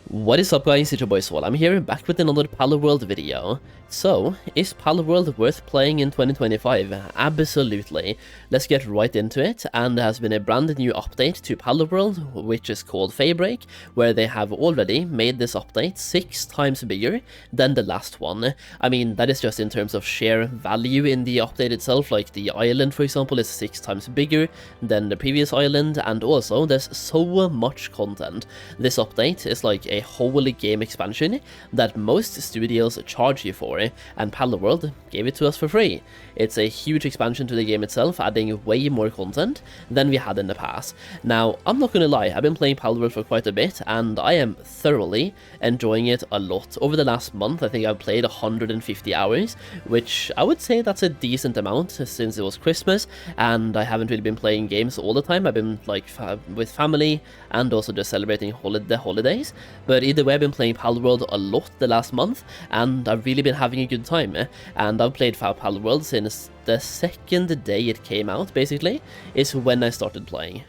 What is up guys, it's your boy Swall. I'm here back with another Palworld video. So, is Palworld worth playing in 2025? Absolutely. Let's get right into it, and there has been a brand new update to Palworld, which is called Feybreak, where they have already made this update 6 times bigger than the last one. I mean, that is just in terms of sheer value in the update itself, like the island for example is 6 times bigger than the previous island, and also there's so much content. This update is like a whole game expansion that most studios charge you for, and Palworld gave it to us for free. It's a huge expansion to the game itself, adding way more content than we had in the past. Now, I'm not gonna lie, I've been playing Palworld for quite a bit, and I am thoroughly enjoying it a lot. Over the last month, I think I've played 150 hours, which I would say that's a decent amount since it was Christmas, and I haven't really been playing games all the time. I've been like with family, and also just celebrating the holidays. But either way, I've been playing Palworld a lot the last month, and I've really been having a good time. And I've played Palworld since the second day it came out, basically, is when I started playing.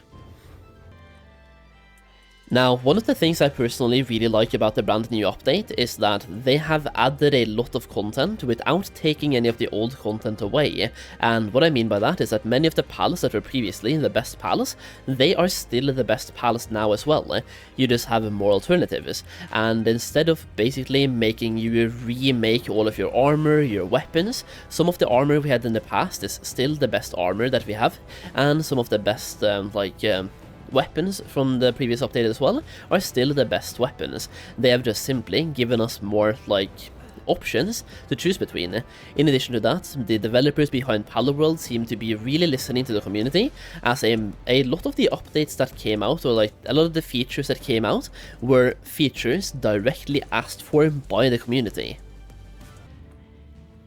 Now, one of the things I personally really like about the brand new update is that they have added a lot of content without taking any of the old content away. And what I mean by that is that many of the pals that were previously the best pals, they are still the best pals now as well. You just have more alternatives. And instead of basically making you remake all of your armor, your weapons, some of the armor we had in the past is still the best armor that we have, and some of the best weapons from the previous update as well are still the best weapons. They have just simply given us more options to choose between. In addition to that, the developers behind Palworld seem to be really listening to the community, as a lot of the updates that came out, or a lot of the features that came out, were features directly asked for by the community.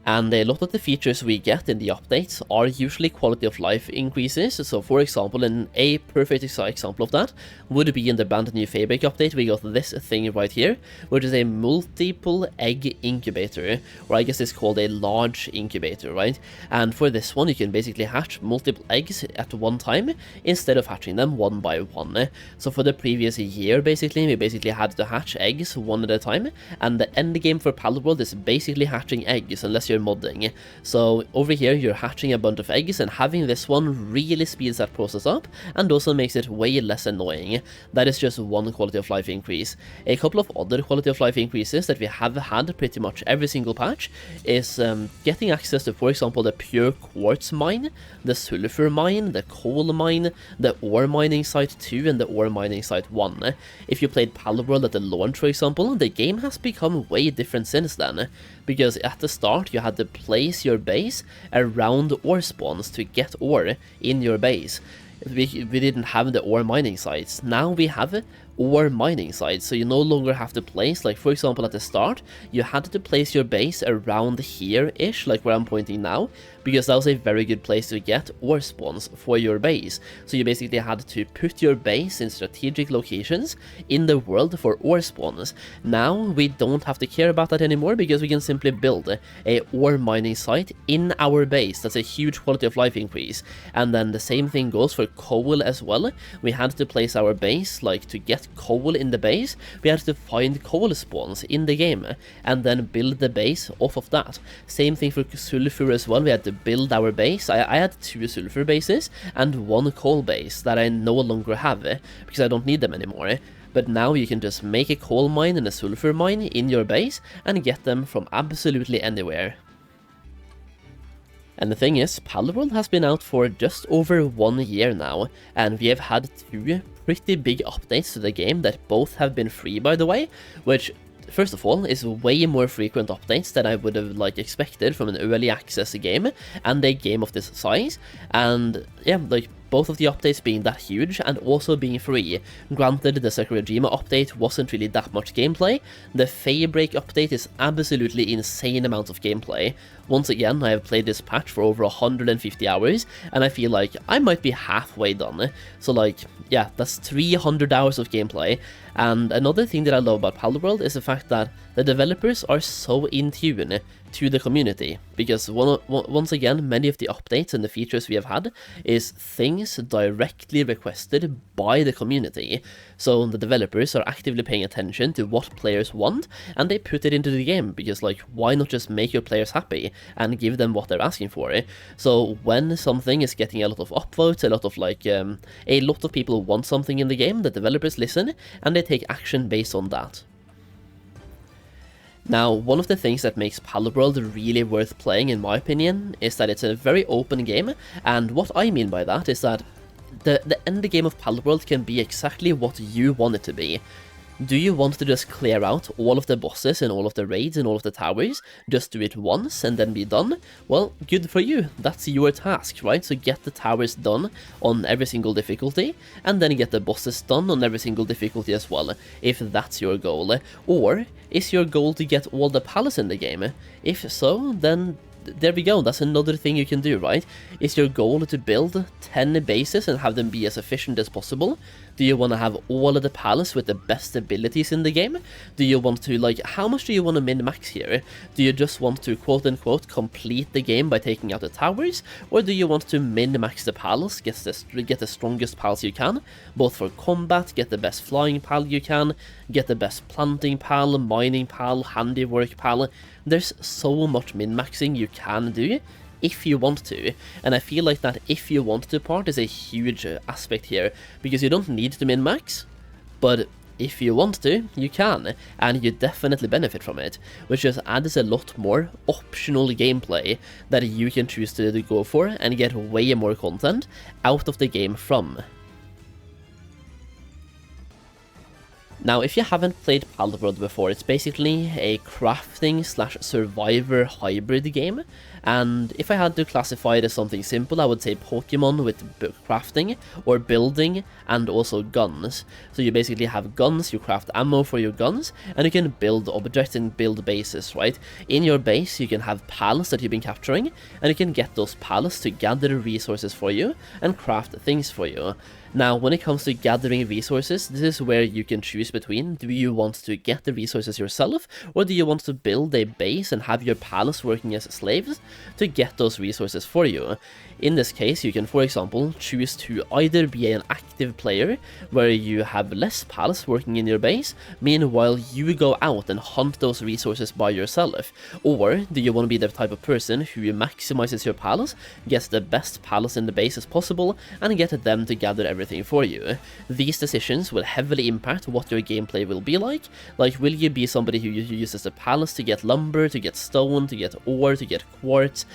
And a lot of the features we get in the updates are usually quality of life increases. So for example, a perfect example of that would be in the brand new Feybreak update. We got this thing right here, which is a multiple egg incubator, or I guess it's called a large incubator, right? And for this one, you can basically hatch multiple eggs at one time instead of hatching them one by one. So for the previous year, we basically had to hatch eggs one at a time, and the end game for Palworld is basically hatching eggs unless you're modding. So over here you're hatching a bunch of eggs, and having this one really speeds that process up and also makes it way less annoying. That is just one quality of life increase. A couple of other quality of life increases that we have had pretty much every single patch is getting access to, for example, the pure quartz mine, the sulfur mine, the coal mine, the ore mining site 2 and the ore mining site 1. If you played Palworld at the launch, for example, the game has become way different since then, because at the start you had to place your base around ore spawns to get ore in your base. We didn't have the ore mining sites. Now we have ore mining sites, so you no longer have to place, like for example at the start, you had to place your base around here-ish, like where I'm pointing now, because that was a very good place to get ore spawns for your base. So you basically had to put your base in strategic locations in the world for ore spawns. Now we don't have to care about that anymore, because we can simply build a ore mining site in our base. That's a huge quality of life increase. And then the same thing goes for coal as well. We had to place our base, like to get coal in the base, we had to find coal spawns in the game and then build the base off of that. Same thing for sulfur as well. We had to build our base. I had 2 sulfur bases and 1 coal base that I no longer have because I don't need them anymore. But now you can just make a coal mine and a sulfur mine in your base and get them from absolutely anywhere. And the thing is, Palworld has been out for just over 1 year now, and we have had 2 pretty big updates to the game that both have been free, by the way, which first of all is way more frequent updates than I would have expected from an early access game and a game of this size. And yeah, both of the updates being that huge and also being free. Granted, the Sakurajima update wasn't really that much gameplay. The Feybreak update is absolutely insane amounts of gameplay. Once again, I have played this patch for over 150 hours, and I feel like I might be halfway done. So yeah, that's 300 hours of gameplay. And another thing that I love about Palworld is the fact that the developers are so in tune to the community, because once again, many of the updates and the features we have had is things directly requested by the community. So the developers are actively paying attention to what players want, and they put it into the game, because like, why not just make your players happy and give them what they're asking for? So when something is getting a lot of upvotes, a lot of people want something in the game, the developers listen and they take action based on that. Now, one of the things that makes Palworld really worth playing, in my opinion, is that it's a very open game, and what I mean by that is that the end game of Palworld can be exactly what you want it to be. Do you want to just clear out all of the bosses and all of the raids and all of the towers, just do it once and then be done? Well, good for you, that's your task, right? So get the towers done on every single difficulty, and then get the bosses done on every single difficulty as well, if that's your goal. Or, is your goal to get all the palace in the game? If so, then there we go, that's another thing you can do, right? Is your goal to build 10 bases and have them be as efficient as possible? Do you want to have all of the palace with the best abilities in the game? Do you want to, like, how much do you want to min-max here? Do you just want to, quote-unquote, complete the game by taking out the towers? Or do you want to min-max the palace, get the strongest palace you can, both for combat, get the best flying pal you can, get the best planting pal, mining pal, handiwork pal? There's so much min-maxing you can do, if you want to, and I feel like that if you want to part is a huge aspect here, because you don't need to min-max, but if you want to, you can, and you definitely benefit from it, which just adds a lot more optional gameplay that you can choose to go for and get way more content out of the game from. Now, if you haven't played Palworld before, it's basically a crafting/survivor hybrid game, and if I had to classify it as something simple, I would say Pokemon with crafting or building and also guns. So you basically have guns, you craft ammo for your guns, and you can build objects and build bases, right? In your base, you can have pals that you've been capturing, and you can get those pals to gather resources for you and craft things for you. Now, when it comes to gathering resources, this is where you can choose between, do you want to get the resources yourself, or do you want to build a base and have your pals working as slaves to get those resources for you? In this case, you can, for example, choose to either be an active player, where you have less pals working in your base, meanwhile you go out and hunt those resources by yourself, or do you want to be the type of person who maximizes your pals, gets the best pals in the base as possible, and get them to gather everything for you? These decisions will heavily impact what your gameplay will be like. Like, will you be somebody who uses the palace to get lumber, to get stone, to get ore, to get quartz,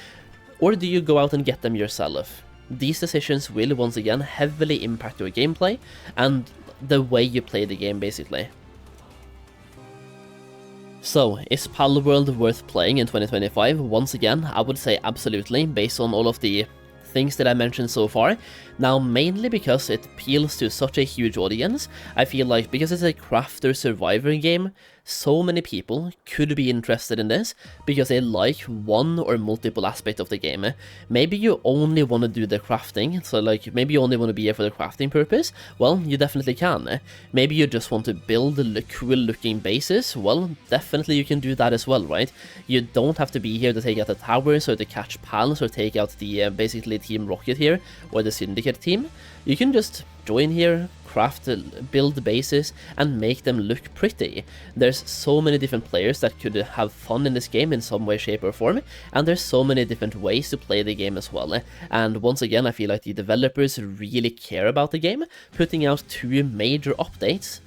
or do you go out and get them yourself? These decisions will once again heavily impact your gameplay and the way you play the game, basically. So, is Palworld worth playing in 2025? Once again, I would say absolutely, based on all of the things that I mentioned so far. Now, mainly because it appeals to such a huge audience. I feel like because it's a crafter survivor game, so many people could be interested in this because they like one or multiple aspect of the game. Maybe you only want to do the crafting, so like maybe you only want to be here for the crafting purpose. Well, you definitely can. Maybe you just want to build cool looking bases. Well, definitely you can do that as well, right? You don't have to be here to take out the towers or to catch pals or take out the basically Team Rocket here or the Syndicate team. You can just join here, craft, build bases, and make them look pretty. There's so many different players that could have fun in this game in some way, shape, or form, and there's so many different ways to play the game as well. And once again, I feel like the developers really care about the game, putting out 2 major updates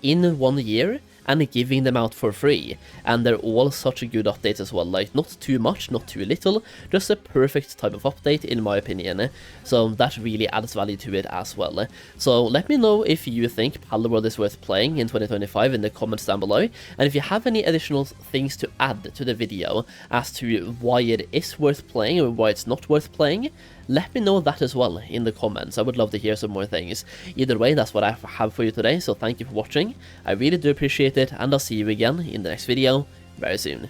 in 1 year and giving them out for free, and they're all such good updates as well, like not too much, not too little, just a perfect type of update in my opinion, so that really adds value to it as well. So let me know if you think Palworld is worth playing in 2025 in the comments down below, and if you have any additional things to add to the video as to why it is worth playing or why it's not worth playing, let me know that as well in the comments. I would love to hear some more things. Either way, that's what I have for you today, so thank you for watching. I really do appreciate it, and I'll see you again in the next video very soon.